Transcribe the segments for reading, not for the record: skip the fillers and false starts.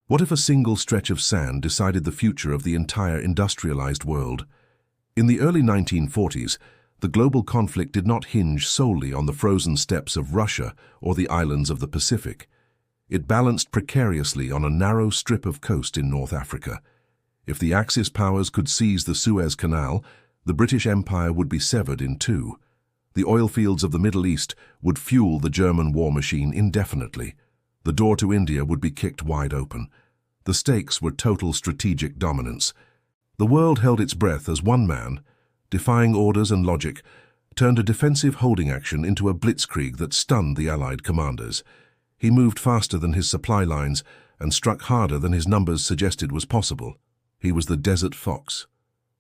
What if a single stretch of sand decided the future of the entire industrialized world? In the early 1940s, the global conflict did not hinge solely on the frozen steppes of Russia or the islands of the Pacific. It balanced precariously on a narrow strip of coast in North Africa. If the Axis powers could seize the Suez Canal, the British Empire would be severed in two. The oil fields of the Middle East would fuel the German war machine indefinitely. The door to India would be kicked wide open. The stakes were total strategic dominance. The world held its breath as one man, defying orders and logic, turned a defensive holding action into a blitzkrieg that stunned the Allied commanders. He moved faster than his supply lines and struck harder than his numbers suggested was possible. He was the desert fox.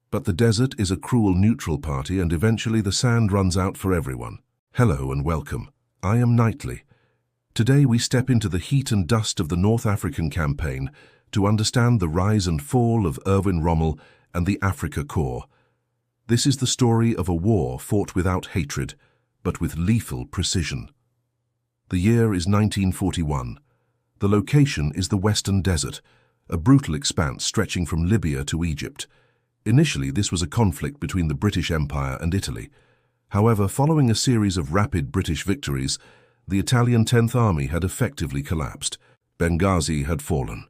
But the desert is a cruel neutral party, and eventually the sand runs out for everyone. Hello and welcome. I am Knightley. Today we step into the heat and dust of the North African campaign to understand the rise and fall of Erwin Rommel and the Afrika Korps. This is the story of a war fought without hatred, but with lethal precision. The year is 1941. The location is the Western Desert, a brutal expanse stretching from Libya to Egypt. Initially, this was a conflict between the British Empire and Italy. However, following a series of rapid British victories, the Italian 10th Army had effectively collapsed. Benghazi had fallen.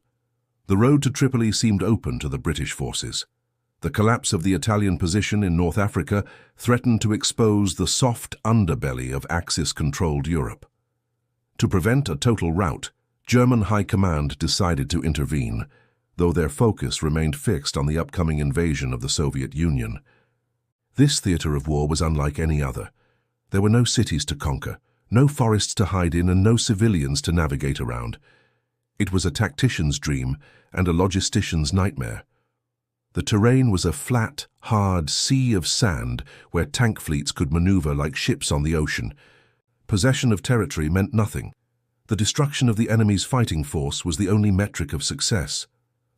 The road to Tripoli seemed open to the British forces. The collapse of the Italian position in North Africa threatened to expose the soft underbelly of Axis-controlled Europe. To prevent a total rout, German High Command decided to intervene, though their focus remained fixed on the upcoming invasion of the Soviet Union. This theater of war was unlike any other. There were no cities to conquer, no forests to hide in, and no civilians to navigate around. It was a tactician's dream and a logistician's nightmare. The terrain was a flat, hard sea of sand where tank fleets could maneuver like ships on the ocean. Possession of territory meant nothing. The destruction of the enemy's fighting force was the only metric of success.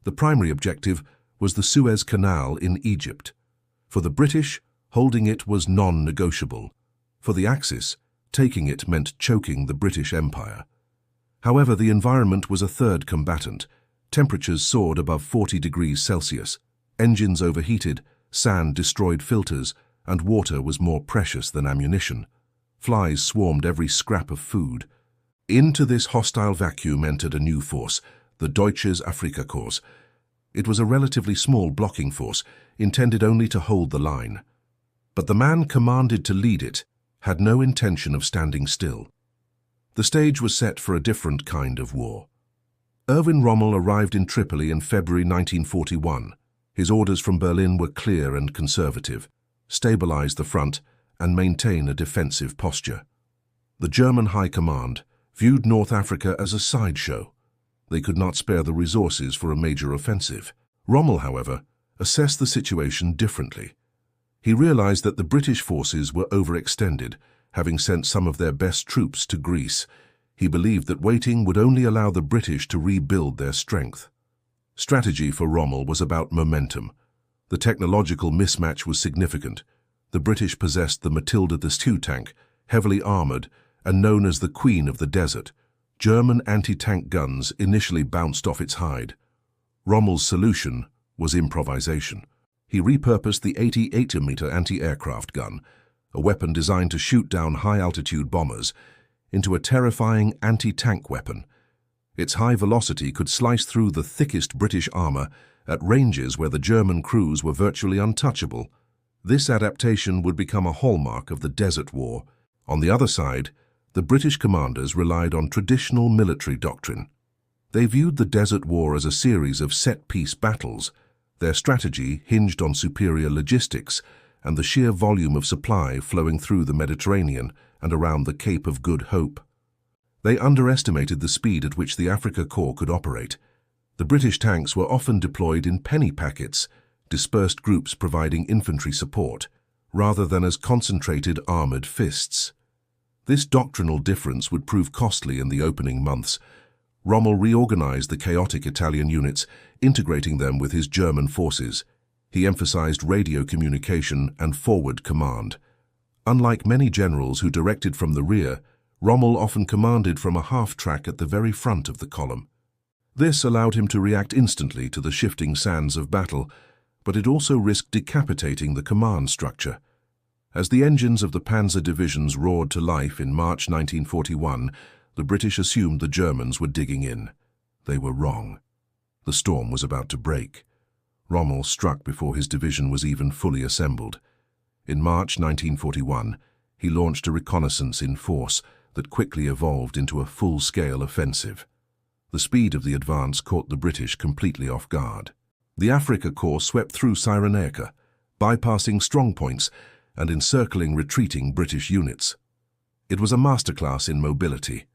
The primary objective was the Suez Canal in Egypt. For the British, holding it was non-negotiable. For the Axis, taking it meant choking the British Empire. However, the environment was a third combatant. Temperatures soared above 40 degrees Celsius. Engines overheated, sand destroyed filters, and water was more precious than ammunition. Flies swarmed every scrap of food. Into this hostile vacuum entered a new force, the Deutsches Afrikakorps. It was a relatively small blocking force, intended only to hold the line. But the man commanded to lead it had no intention of standing still. The stage was set for a different kind of war. Erwin Rommel arrived in Tripoli in February 1941. His orders from Berlin were clear and conservative: stabilize the front and maintain a defensive posture. The German High Command viewed North Africa as a sideshow. They could not spare the resources for a major offensive. Rommel, however, assessed the situation differently. He realized that the British forces were overextended, having sent some of their best troops to Greece. He believed that waiting would only allow the British to rebuild their strength. Strategy for Rommel was about momentum. The technological mismatch was significant. The British possessed the Matilda II tank, heavily armored and known as the Queen of the Desert. German anti-tank guns initially bounced off its hide. Rommel's solution was improvisation. He repurposed the 88mm anti-aircraft gun, a weapon designed to shoot down high-altitude bombers, into a terrifying anti-tank weapon. Its high velocity could slice through the thickest British armor at ranges where the German crews were virtually untouchable. This adaptation would become a hallmark of the Desert War. On the other side, the British commanders relied on traditional military doctrine. They viewed the Desert War as a series of set-piece battles. Their strategy hinged on superior logistics and the sheer volume of supply flowing through the Mediterranean and around the Cape of Good Hope. They underestimated the speed at which the Afrika Korps could operate. The British tanks were often deployed in penny packets, dispersed groups providing infantry support, rather than as concentrated armored fists. This doctrinal difference would prove costly in the opening months. Rommel reorganized the chaotic Italian units, integrating them with his German forces. He emphasized radio communication and forward command. Unlike many generals who directed from the rear, Rommel often commanded from a half-track at the very front of the column. This allowed him to react instantly to the shifting sands of battle, but it also risked decapitating the command structure. As the engines of the panzer divisions roared to life in March 1941, the British assumed the Germans were digging in. They were wrong. The storm was about to break. Rommel struck before his division was even fully assembled. In March 1941, he launched a reconnaissance in force that quickly evolved into a full-scale offensive. The speed of the advance caught the British completely off guard. The Afrika Korps swept through Cyrenaica, bypassing strongpoints and encircling retreating British units. It was a masterclass in mobility.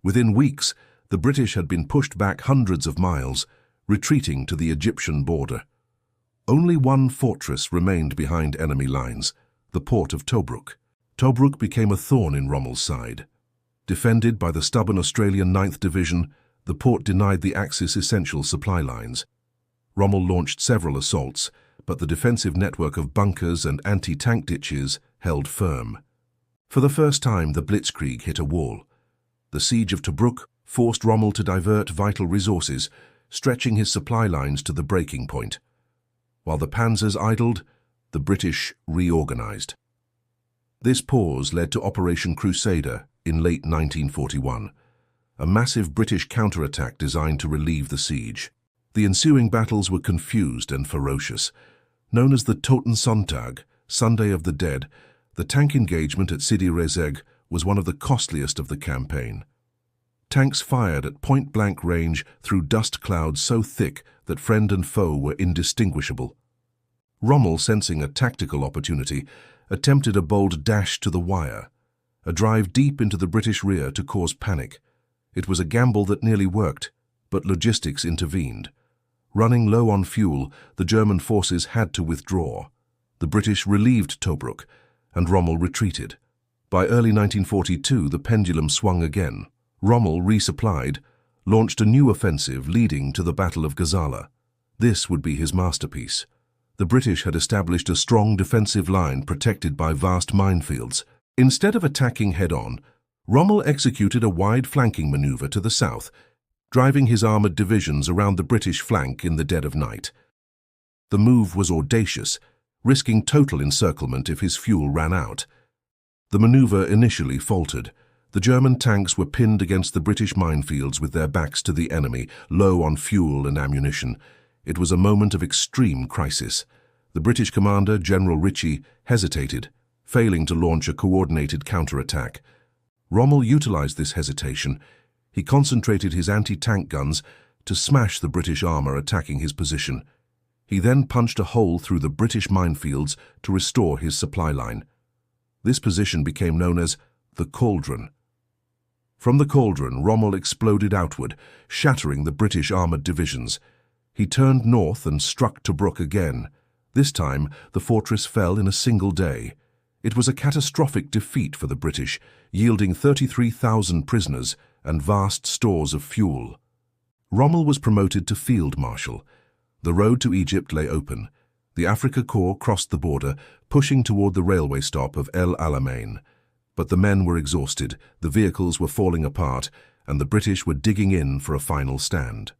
Within weeks, the British had been pushed back hundreds of miles, retreating to the Egyptian border. Only one fortress remained behind enemy lines, the port of Tobruk. Tobruk became a thorn in Rommel's side. Defended by the stubborn Australian 9th Division, the port denied the Axis essential supply lines. Rommel launched several assaults, but the defensive network of bunkers and anti-tank ditches held firm. For the first time, the blitzkrieg hit a wall. The siege of Tobruk forced Rommel to divert vital resources, stretching his supply lines to the breaking point. While the panzers idled, the British reorganized. This pause led to Operation Crusader in late 1941, a massive British counterattack designed to relieve the siege. The ensuing battles were confused and ferocious. Known as the Totensonntag, Sunday of the Dead, the tank engagement at Sidi Rezeg was one of the costliest of the campaign. Tanks fired at point-blank range through dust clouds so thick that friend and foe were indistinguishable. Rommel, sensing a tactical opportunity, attempted a bold dash to the wire, a drive deep into the British rear to cause panic. It was a gamble that nearly worked, but logistics intervened. Running low on fuel, the German forces had to withdraw. The British relieved Tobruk, and Rommel retreated. By early 1942, the pendulum swung again. Rommel, resupplied, launched a new offensive leading to the Battle of Gazala. This would be his masterpiece. The British had established a strong defensive line protected by vast minefields. Instead of attacking head-on, Rommel executed a wide flanking maneuver to the south, driving his armoured divisions around the British flank in the dead of night. The move was audacious, risking total encirclement if his fuel ran out. The maneuver initially faltered. The German tanks were pinned against the British minefields with their backs to the enemy, low on fuel and ammunition. It was a moment of extreme crisis. The British commander, General Ritchie, hesitated, failing to launch a coordinated counterattack. Rommel utilized this hesitation. He concentrated his anti-tank guns to smash the British armor attacking his position. He then punched a hole through the British minefields to restore his supply line. This position became known as the Cauldron. From the Cauldron, Rommel exploded outward, shattering the British armoured divisions. He turned north and struck Tobruk again. This time, the fortress fell in a single day. It was a catastrophic defeat for the British, yielding 33,000 prisoners and vast stores of fuel. Rommel was promoted to Field Marshal. The road to Egypt lay open. The Afrika Korps crossed the border, pushing toward the railway stop of El Alamein. But the men were exhausted, the vehicles were falling apart, and the British were digging in for a final stand.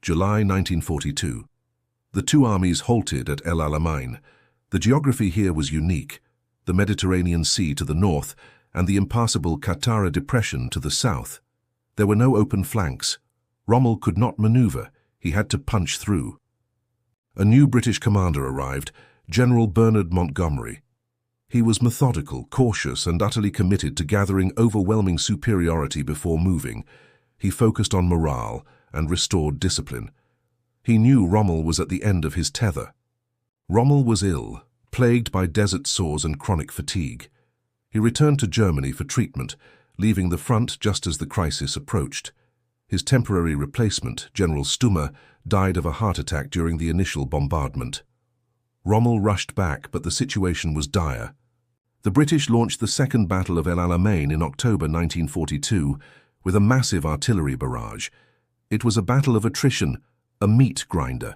July 1942. The two armies halted at El Alamein. The geography here was unique: the Mediterranean Sea to the north and the impassable Qattara Depression to the south. There were no open flanks. Rommel could not maneuver. He had to punch through. A new British commander arrived, General Bernard Montgomery. He was methodical, cautious, and utterly committed to gathering overwhelming superiority before moving. He focused on morale and restored discipline. He knew Rommel was at the end of his tether. Rommel was ill, plagued by desert sores and chronic fatigue. He returned to Germany for treatment, leaving the front just as the crisis approached. His temporary replacement, General Stummer, died of a heart attack during the initial bombardment. Rommel rushed back, but the situation was dire. The British launched the Second Battle of El Alamein in October 1942 with a massive artillery barrage. It was a battle of attrition, a meat grinder.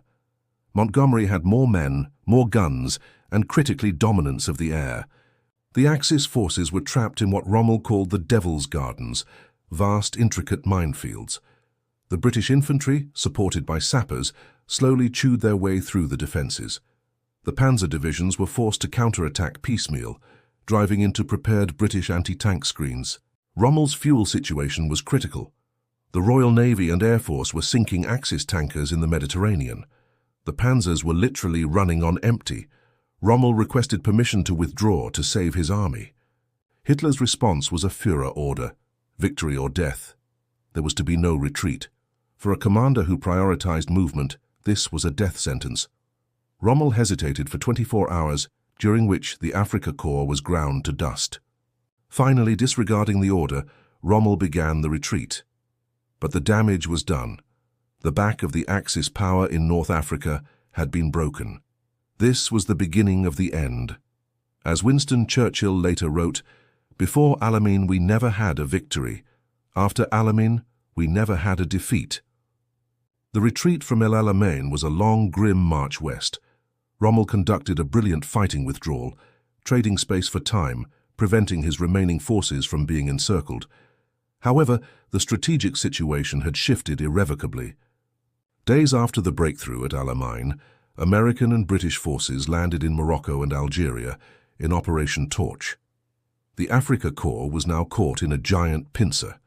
Montgomery had more men, more guns, and critically dominance of the air. The Axis forces were trapped in what Rommel called the Devil's Gardens, vast, intricate minefields. The British infantry, supported by sappers, slowly chewed their way through the defences. The panzer divisions were forced to counterattack piecemeal, driving into prepared British anti-tank screens. Rommel's fuel situation was critical. The Royal Navy and Air Force were sinking Axis tankers in the Mediterranean. The panzers were literally running on empty. Rommel requested permission to withdraw to save his army. Hitler's response was a Führer order, victory or death. There was to be no retreat. For a commander who prioritized movement, this was a death sentence. Rommel hesitated for 24 hours, during which the Afrika Korps was ground to dust. Finally, disregarding the order, Rommel began the retreat. But the damage was done. The back of the Axis power in North Africa had been broken. This was the beginning of the end. As Winston Churchill later wrote, "Before Alamein we never had a victory. After Alamein we never had a defeat." The retreat from El Alamein was a long, grim march west. Rommel conducted a brilliant fighting withdrawal, trading space for time, preventing his remaining forces from being encircled. However, the strategic situation had shifted irrevocably. Days after the breakthrough at Alamein, American and British forces landed in Morocco and Algeria in Operation Torch. The Afrika Korps was now caught in a giant pincer.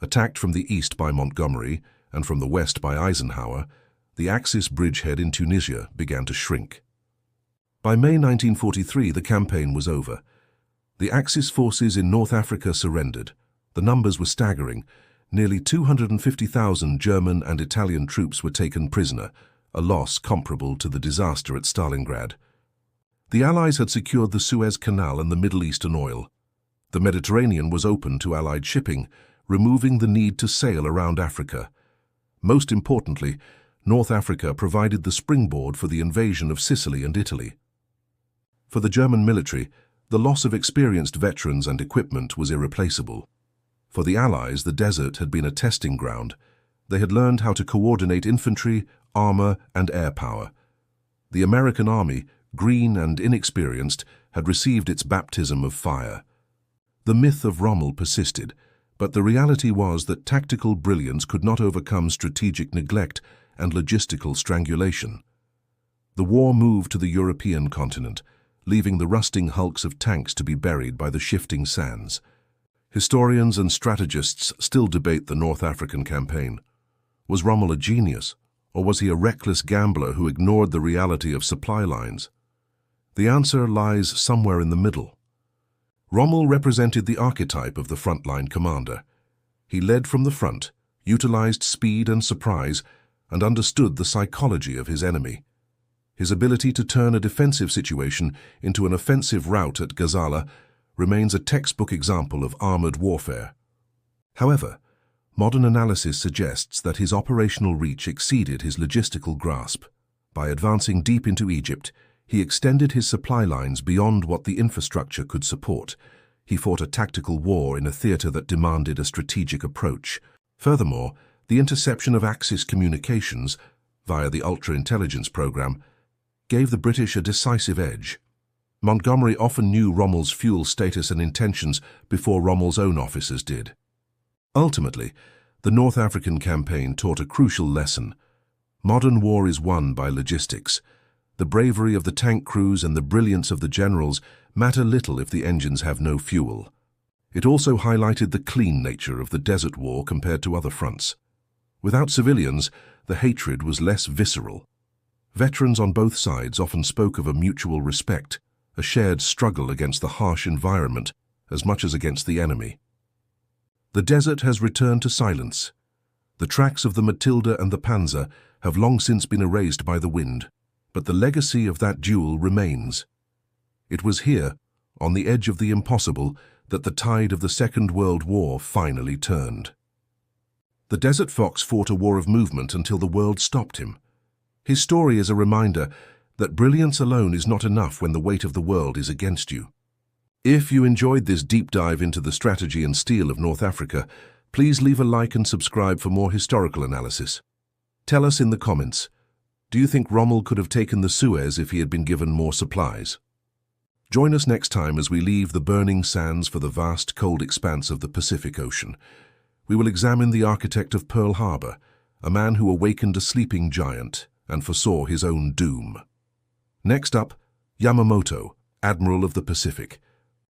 Attacked from the east by Montgomery and from the west by Eisenhower, the Axis bridgehead in Tunisia began to shrink. By May 1943, the campaign was over. The Axis forces in North Africa surrendered. The numbers were staggering. Nearly 250,000 German and Italian troops were taken prisoner, a loss comparable to the disaster at Stalingrad. The Allies had secured the Suez Canal and the Middle Eastern oil. The Mediterranean was open to Allied shipping, removing the need to sail around Africa. Most importantly, North Africa provided the springboard for the invasion of Sicily and Italy. For the German military, the loss of experienced veterans and equipment was irreplaceable. For the Allies, the desert had been a testing ground. They had learned how to coordinate infantry, armor, and air power. The American army, green and inexperienced, had received its baptism of fire. The myth of Rommel persisted, but the reality was that tactical brilliance could not overcome strategic neglect and logistical strangulation. The war moved to the European continent, leaving the rusting hulks of tanks to be buried by the shifting sands. Historians and strategists still debate the North African campaign. Was Rommel a genius, or was he a reckless gambler who ignored the reality of supply lines? The answer lies somewhere in the middle. Rommel represented the archetype of the frontline commander. He led from the front, utilized speed and surprise, and understood the psychology of his enemy. His ability to turn a defensive situation into an offensive rout at Gazala remains a textbook example of armored warfare. However, modern analysis suggests that his operational reach exceeded his logistical grasp. By advancing deep into Egypt, he extended his supply lines beyond what the infrastructure could support. He fought a tactical war in a theater that demanded a strategic approach. Furthermore, the interception of Axis communications, via the Ultra-Intelligence Program, gave the British a decisive edge. Montgomery often knew Rommel's fuel status and intentions before Rommel's own officers did. Ultimately, the North African campaign taught a crucial lesson. Modern war is won by logistics. The bravery of the tank crews and the brilliance of the generals matter little if the engines have no fuel. It also highlighted the clean nature of the desert war compared to other fronts. Without civilians, the hatred was less visceral. Veterans on both sides often spoke of a mutual respect, a shared struggle against the harsh environment as much as against the enemy. The desert has returned to silence. The tracks of the Matilda and the Panzer have long since been erased by the wind, but the legacy of that duel remains. It was here, on the edge of the impossible, that the tide of the Second World War finally turned. The Desert Fox fought a war of movement until the world stopped him. His story is a reminder that brilliance alone is not enough when the weight of the world is against you. If you enjoyed this deep dive into the strategy and steel of North Africa, please leave a like and subscribe for more historical analysis. Tell us in the comments, do you think Rommel could have taken the Suez if he had been given more supplies? Join us next time as we leave the burning sands for the vast, cold expanse of the Pacific Ocean. we will examine the architect of Pearl Harbor, a man who awakened a sleeping giant and foresaw his own doom. Next up, Yamamoto, Admiral of the Pacific,